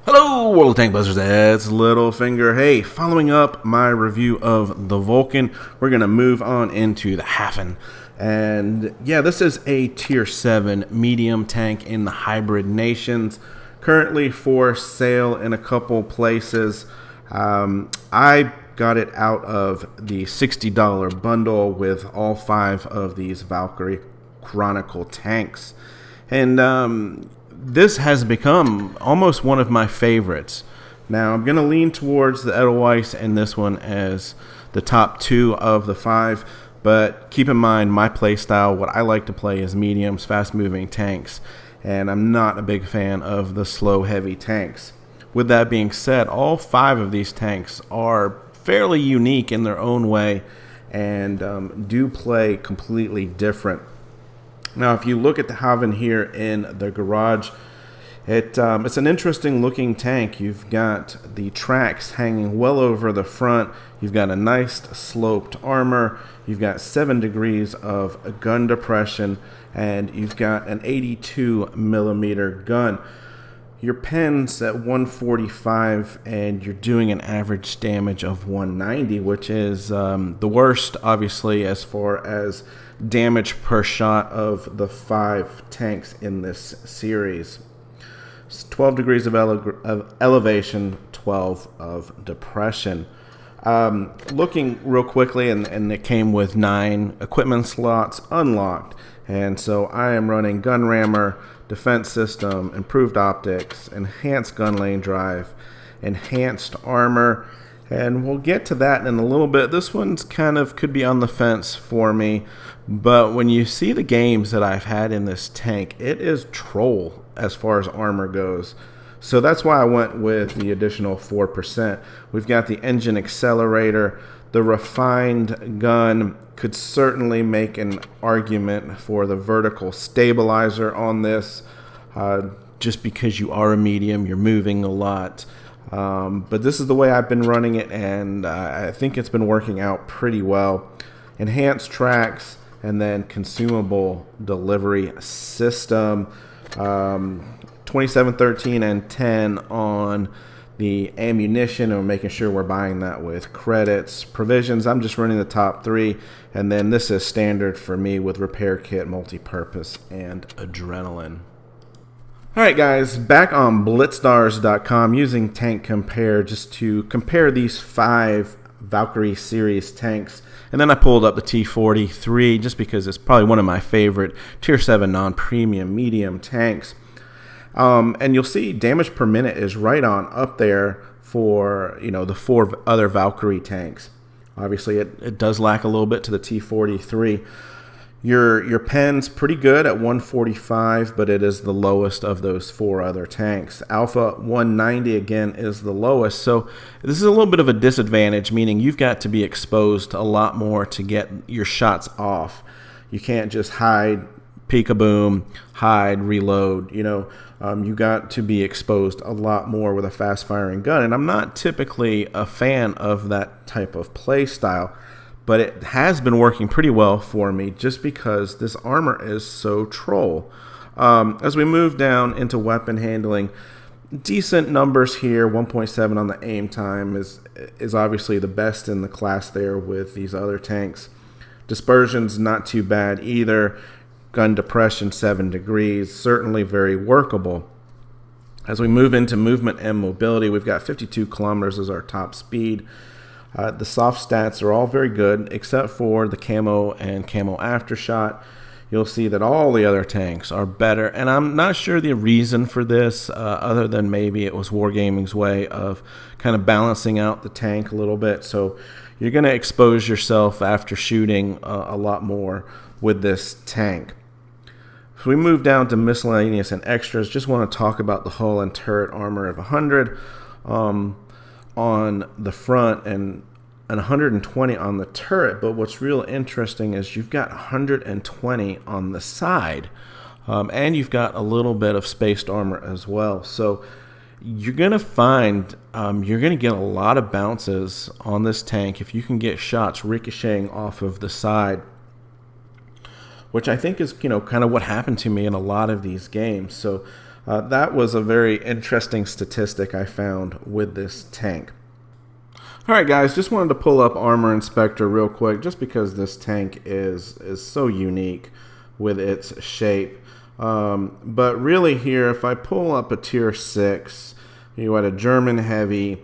Hello, World of Tank Buzzers, it's Littlefinger. Hey, following up my review of the Vulcan, we're going to move on into the Hafen. And yeah, this is a Tier 7 medium tank in the Hybrid Nations, currently for sale in a couple places. I got it out of the $60 bundle with all 5 of these Valkyrie Chronicle tanks. And this has become almost one of my favorites. Now, I'm going to lean towards the Edelweiss and this one as the top 2 of the 5, but keep in mind my play style, what I like to play is mediums, fast-moving tanks, and I'm not a big fan of the slow, heavy tanks. With that being said, all 5 of these tanks are fairly unique in their own way and do play completely different. Now, if you look at the Hafen here in the garage, it's an interesting looking tank. You've got the tracks hanging well over the front. You've got a nice sloped armor. You've got 7 degrees of gun depression, and you've got an 82 millimeter gun. Your pen's at 145, and you're doing an average damage of 190, which is the worst, obviously, as far as damage per shot of the 5 tanks in this series. 12 degrees of elevation, 12 of depression. Looking real quickly, and it came with 9 equipment slots unlocked. And so I am running gun rammer, defense system, improved optics, enhanced gun lane drive, enhanced armor, and we'll get to that in a little bit. This one's kind of could be on the fence for me, but when you see the games that I've had in this tank, it is troll as far as armor goes. So that's why I went with the additional 4%. We've got the engine accelerator. The refined gun could certainly make an argument for the vertical stabilizer on this, just because you are a medium, you're moving a lot. But this is the way I've been running it, and I think it's been working out pretty well. Enhanced tracks, and then consumable delivery system. 27, 13, and 10 on the ammunition, and we're making sure we're buying that with credits. Provisions, I'm just running the top 3, and then this is standard for me with repair kit, multi-purpose, and adrenaline. Alright guys, back on blitzstars.com using Tank Compare just to compare these 5 Valkyrie series tanks. And then I pulled up the T-43 just because it's probably one of my favorite Tier 7 non-premium medium tanks. And you'll see damage per minute is right on up there for, the 4 other Valkyrie tanks. Obviously, it does lack a little bit to the T-43. Your pen's pretty good at 145, but it is the lowest of those 4 other tanks. Alpha 190 again is the lowest, so this is a little bit of a disadvantage, meaning you've got to be exposed a lot more to get your shots off. You can't just hide, peek-a-boom, hide, reload. You got to be exposed a lot more with a fast-firing gun, and I'm not typically a fan of that type of play style. But it has been working pretty well for me just because this armor is so troll. As we move down into weapon handling, decent numbers here. 1.7 on the aim time is obviously the best in the class there with these other tanks. Dispersion's not too bad either. Gun depression, 7 degrees, certainly very workable. As we move into movement and mobility, we've got 52 kilometers as our top speed. The soft stats are all very good, except for the camo and camo aftershot. You'll see that all the other tanks are better, and I'm not sure the reason for this, other than maybe it was Wargaming's way of kind of balancing out the tank a little bit. So you're going to expose yourself after shooting a lot more with this tank. If we move down to miscellaneous and extras, just want to talk about the hull and turret armor of 100. On the front and 120 on the turret, but what's real interesting is you've got 120 on the side, and you've got a little bit of spaced armor as well. So you're gonna find you're gonna get a lot of bounces on this tank if you can get shots ricocheting off of the side, which I think is kind of what happened to me in a lot of these games. So that was a very interesting statistic I found with this tank. Alright guys, just wanted to pull up Armor Inspector real quick just because this tank is so unique with its shape. But really here, if I pull up a tier 6, you got a German heavy,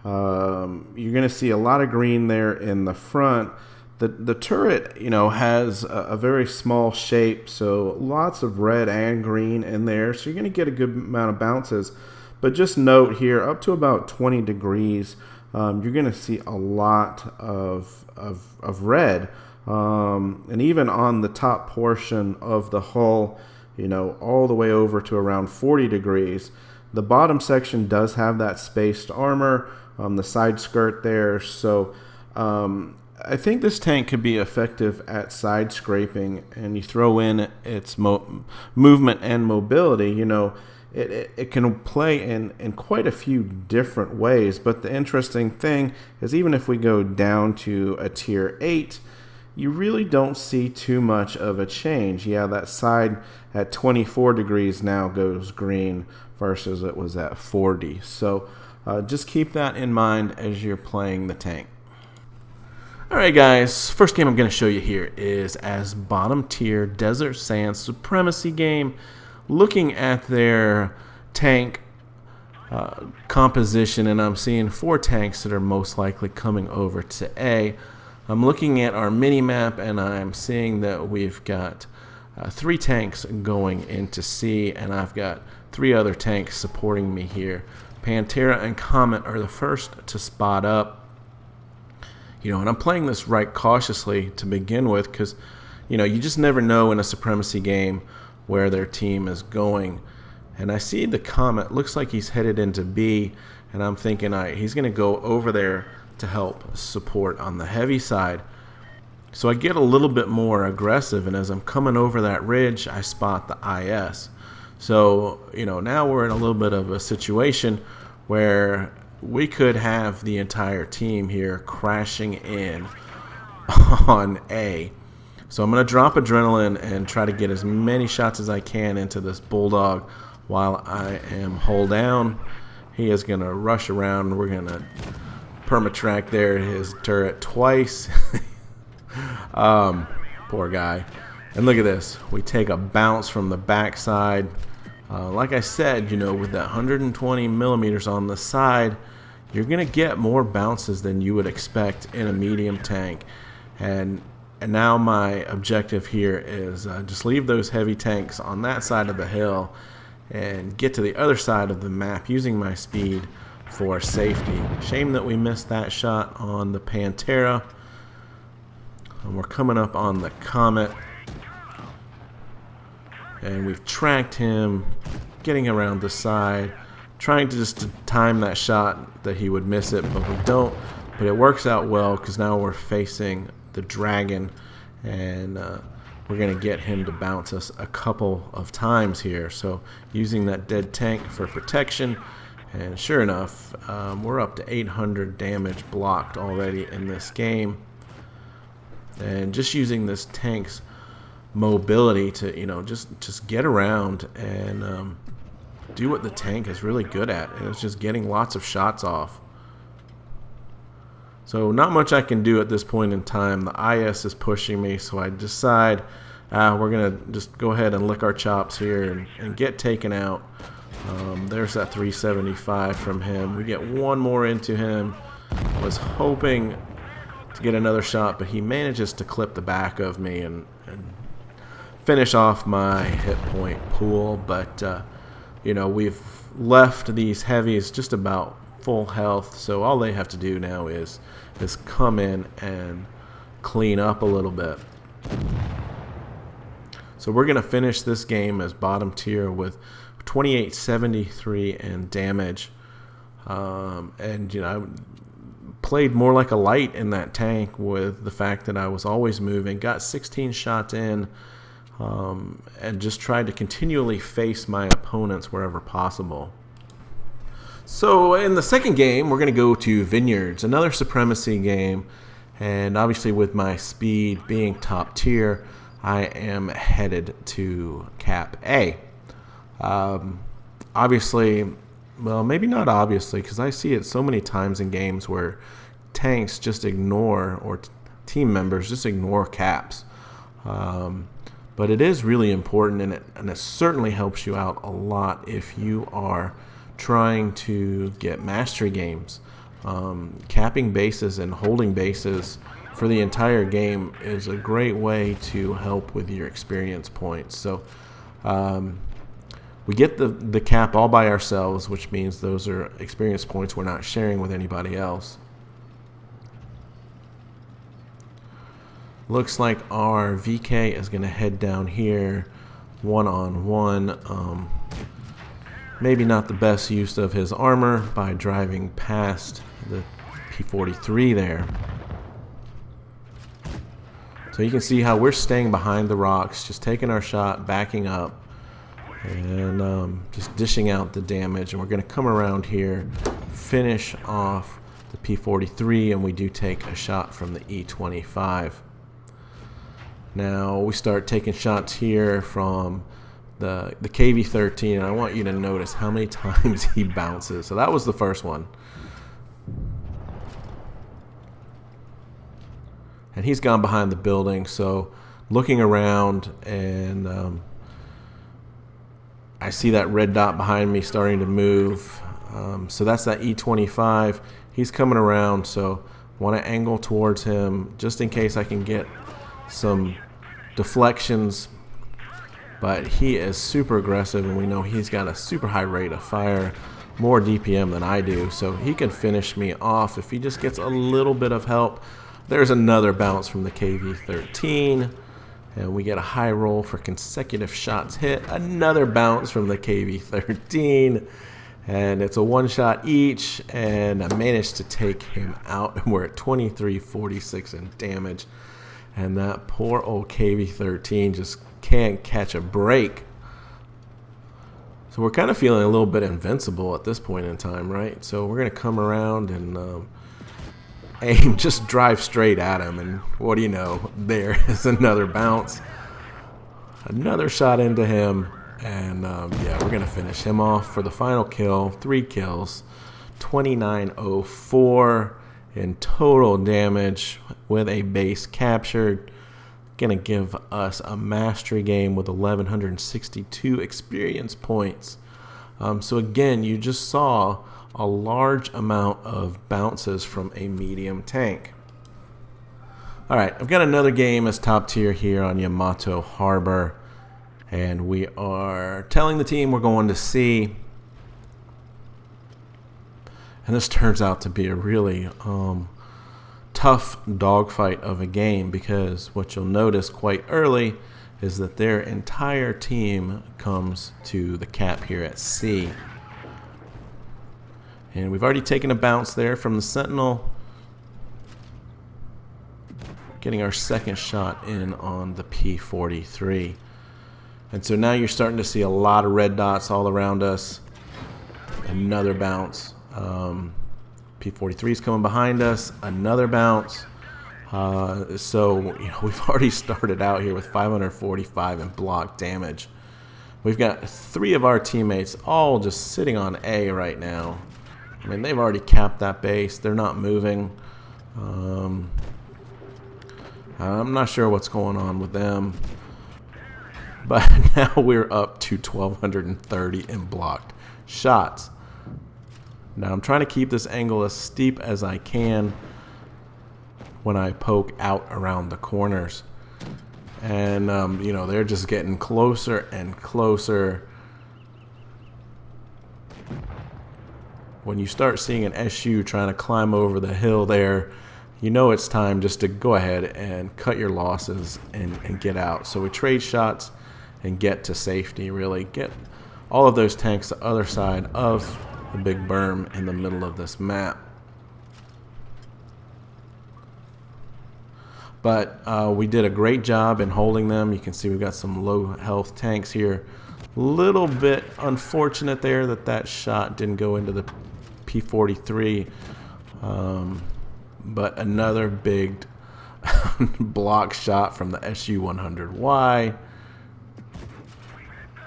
you're going to see a lot of green there in the front. The turret, has a very small shape, so lots of red and green in there, so you're going to get a good amount of bounces. But just note here, up to about 20 degrees, you're going to see a lot of red. And even on the top portion of the hull, all the way over to around 40 degrees. The bottom section does have that spaced armor, the side skirt there, so I think this tank could be effective at side scraping, and you throw in its movement and mobility, it can play in quite a few different ways. But the interesting thing is, even if we go down to a tier 8, you really don't see too much of a change. Yeah, that side at 24 degrees now goes green versus it was at 40. So just keep that in mind as you're playing the tank. Alright guys, first game I'm going to show you here is as bottom tier Desert Sand Supremacy game. Looking at their tank composition, and I'm seeing 4 tanks that are most likely coming over to A. I'm looking at our mini map and I'm seeing that we've got 3 tanks going into C, and I've got 3 other tanks supporting me here. Pantera and Comet are the first to spot up. And I'm playing this right cautiously to begin with because, you just never know in a Supremacy game where their team is going. And I see the Comet, looks like he's headed into B, and I'm thinking he's going to go over there to help support on the heavy side. So I get a little bit more aggressive, and as I'm coming over that ridge, I spot the IS. So, now we're in a little bit of a situation where we could have the entire team here crashing in on A. So I'm going to drop adrenaline and try to get as many shots as I can into this Bulldog while I am hull down. He is going to rush around. We're going to permatrack there his turret twice. Poor guy. And look at this. We take a bounce from the backside. Like I said, with that 120 millimeters on the side, you're going to get more bounces than you would expect in a medium tank. And now my objective here is just leave those heavy tanks on that side of the hill and get to the other side of the map using my speed for safety. Shame that we missed that shot on the Pantera. And we're coming up on the Comet. And we've tracked him, getting around the side, trying to just time that shot that he would miss it, but we don't. But it works out well because now we're facing the Dragon, and we're going to get him to bounce us a couple of times here. So using that dead tank for protection, and sure enough, we're up to 800 damage blocked already in this game. And just using this tank's mobility to just get around and do what the tank is really good at, and it's just getting lots of shots off. So not much I can do at this point in time. The IS is pushing me, so I decide we're gonna just go ahead and lick our chops here and get taken out. There's that 375 from him. We get one more into him. Was hoping to get another shot, but he manages to clip the back of me and finish off my hit point pool. But we've left these heavies just about full health, so all they have to do now is come in and clean up a little bit. So we're gonna finish this game as bottom tier with 2873 in damage, and I played more like a light in that tank with the fact that I was always moving, got 16 shots in, and just tried to continually face my opponents wherever possible. So in the second game, we're going to go to Vineyards, another Supremacy game, and obviously with my speed being top tier, I am headed to Cap A. obviously, well, maybe not obviously, because I see it so many times in games where tanks just ignore, or team members just ignore caps. But it is really important, and it certainly helps you out a lot if you are trying to get mastery games. Capping bases and holding bases for the entire game is a great way to help with your experience points. So we get the cap all by ourselves, which means those are experience points we're not sharing with anybody else. Looks like our VK is going to head down here one-on-one. Maybe not the best use of his armor by driving past the P-43 there. So you can see how we're staying behind the rocks, just taking our shot, backing up, and just dishing out the damage. And we're going to come around here, finish off the P-43, and we do take a shot from the E-25. Now we start taking shots here from the KV-13, and I want you to notice how many times he bounces. So that was the first one. And he's gone behind the building, so looking around, and I see that red dot behind me starting to move. So that's that E-25. He's coming around, so I want to angle towards him just in case I can get some deflections. But he is super aggressive, and we know he's got a super high rate of fire, more DPM than I do, so he can finish me off if he just gets a little bit of help. There's another bounce from the KV-13, and we get a high roll for consecutive shots hit. Another bounce from the KV-13, and it's a one shot each, and I managed to take him out, and we're at 2346 in damage. And that poor old KV-13 just can't catch a break. So we're kind of feeling a little bit invincible at this point in time, right? So we're going to come around and aim, just drive straight at him. And what do you know? There is another bounce. Another shot into him. And yeah, we're going to finish him off for the final kill. 3 kills. 2904 in total damage with a base captured. Gonna give us a mastery game with 1162 experience points. So again, you just saw a large amount of bounces from a medium tank. Alright, I've got another game as top tier here on Yamato Harbor, and we are telling the team we're going to C. And this turns out to be a really tough dogfight of a game, because what you'll notice quite early is that their entire team comes to the cap here at C. And we've already taken a bounce there from the Sentinel, getting our second shot in on the P-43. And so now you're starting to see a lot of red dots all around us. Another bounce. P-43 is coming behind us. Another bounce. So we've already started out here with 545 in block damage. We've got 3 of our teammates all just sitting on A right now. I mean, they've already capped that base. They're not moving. I'm not sure what's going on with them. But now we're up to 1,230 in blocked shots. Now I'm trying to keep this angle as steep as I can when I poke out around the corners. And, they're just getting closer and closer. When you start seeing an SU trying to climb over the hill there, you know it's time just to go ahead and cut your losses and get out. So we trade shots and get to safety, really. Get all of those tanks the other side of the big berm in the middle of this map. But we did a great job in holding them. You can see we've got some low health tanks here. Little bit unfortunate there that shot didn't go into the P-43. But another big block shot from the SU-100Y.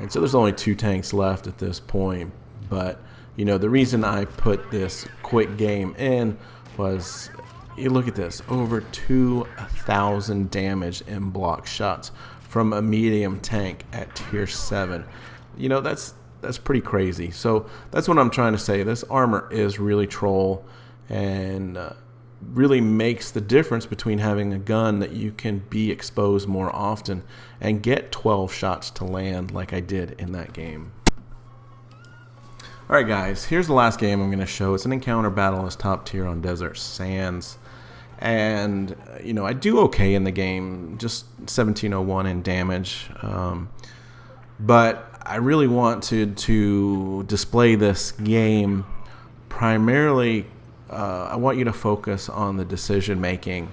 And so there's only 2 tanks left at this point. But, you know, the reason I put this quick game in was, you look at this, over 2,000 damage in block shots from a medium tank at tier 7. You know, that's pretty crazy. So that's what I'm trying to say. This armor is really troll, and really makes the difference between having a gun that you can be exposed more often and get 12 shots to land like I did in that game. Alright guys, here's the last game I'm going to show. It's an encounter battle as top tier on Desert Sands. And, you know, I do okay in the game, just 1701 in damage. But I really want to display this game primarily. I want you to focus on the decision making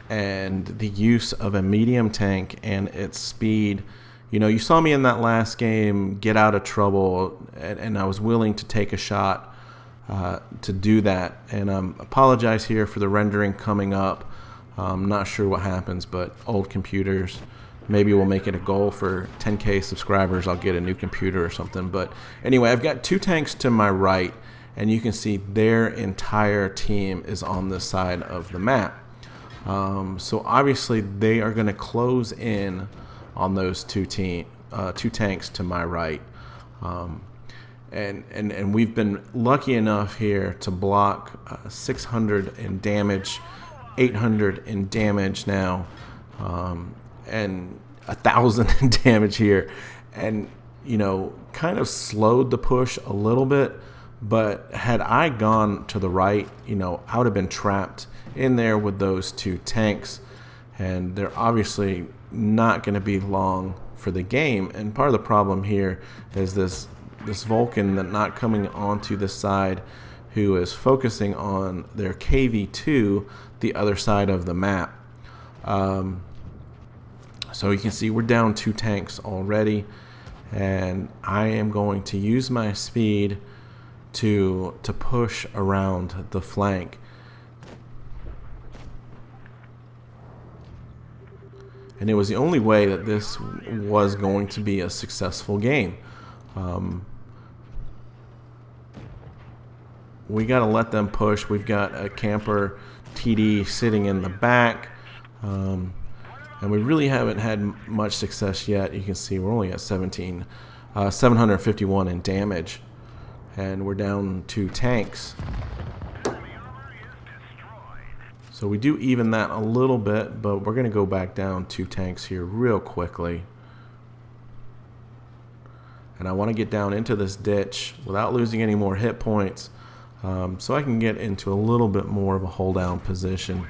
and the use of a medium tank and its speed. You know, you saw me in that last game get out of trouble, and I was willing to take a shot to do that. And apologize here for the rendering coming up. I'm not sure what happens, but old computers. Maybe we'll make it a goal for 10K subscribers. I'll get a new computer or something. But anyway, I've got 2 tanks to my right, and you can see their entire team is on this side of the map. So obviously they are going to close in on those 2 tanks to my right. And we've been lucky enough here to block 600 in damage, 800 in damage now, and 1,000 in damage here, and you know, kind of slowed the push a little bit. But had I gone to the right, you know, I would have been trapped in there with those 2 tanks, and they're obviously not going to be long for the game. And part of the problem here is this Vulcan that not coming onto the side, who is focusing on their KV2, the other side of the map. So you can see we're down 2 tanks already, and I am going to use my speed to push around the flank. And it was the only way that this was going to be a successful game. We got to let them push. We've got a camper TD sitting in the back, and we really haven't had much success yet. You can see we're only at 751 in damage, and we're down 2 tanks. So we do even that a little bit, but we're going to go back down 2 tanks here real quickly. And I want to get down into this ditch without losing any more hit points, so I can get into a little bit more of a hold down position.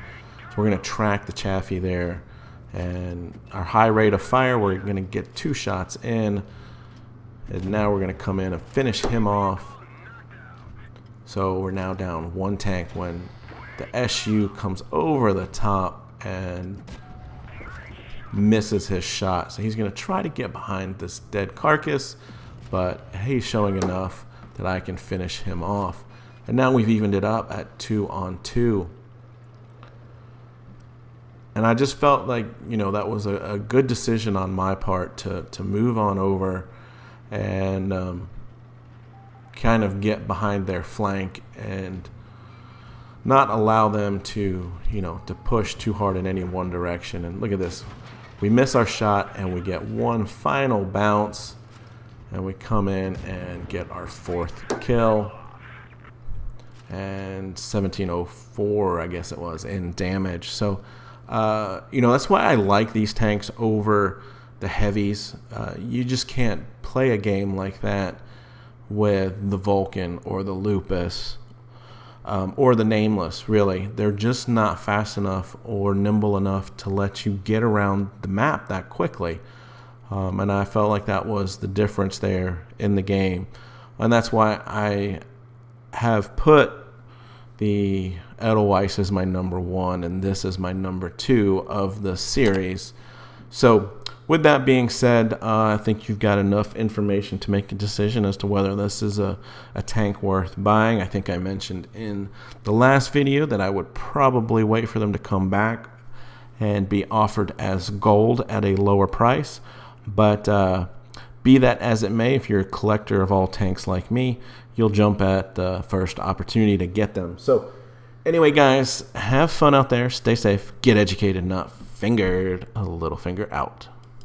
So we're going to track the Chaffee there, and our high rate of fire, we're going to get 2 shots in, and now we're going to come in and finish him off. So we're now down 1 tank when the SU comes over the top and misses his shot. So he's going to try to get behind this dead carcass, but he's showing enough that I can finish him off. And now we've evened it up at 2 on 2. And I just felt like, you know, that was a good decision on my part to move on over and kind of get behind their flank and not allow them to, you know, to push too hard in any one direction. And look at this. We miss our shot and we get 1 final bounce, and we come in and get our 4th kill. And 1704, I guess it was, in damage. So, you know, that's why I like these tanks over the heavies. You just can't play a game like that with the Vulcan or the Lupus or the Nameless, really. They're just not fast enough or nimble enough to let you get around the map that quickly. And I felt like that was the difference there in the game. And that's why I have put the Edelweiss as my number 1, and this is my number 2 of the series. So with that being said, I think you've got enough information to make a decision as to whether this is a tank worth buying. I think I mentioned in the last video that I would probably wait for them to come back and be offered as gold at a lower price. But Be that as it may, if you're a collector of all tanks like me, you'll jump at the first opportunity to get them. So anyway, guys, have fun out there. Stay safe. Get educated, not fingered. A Littlefinger out.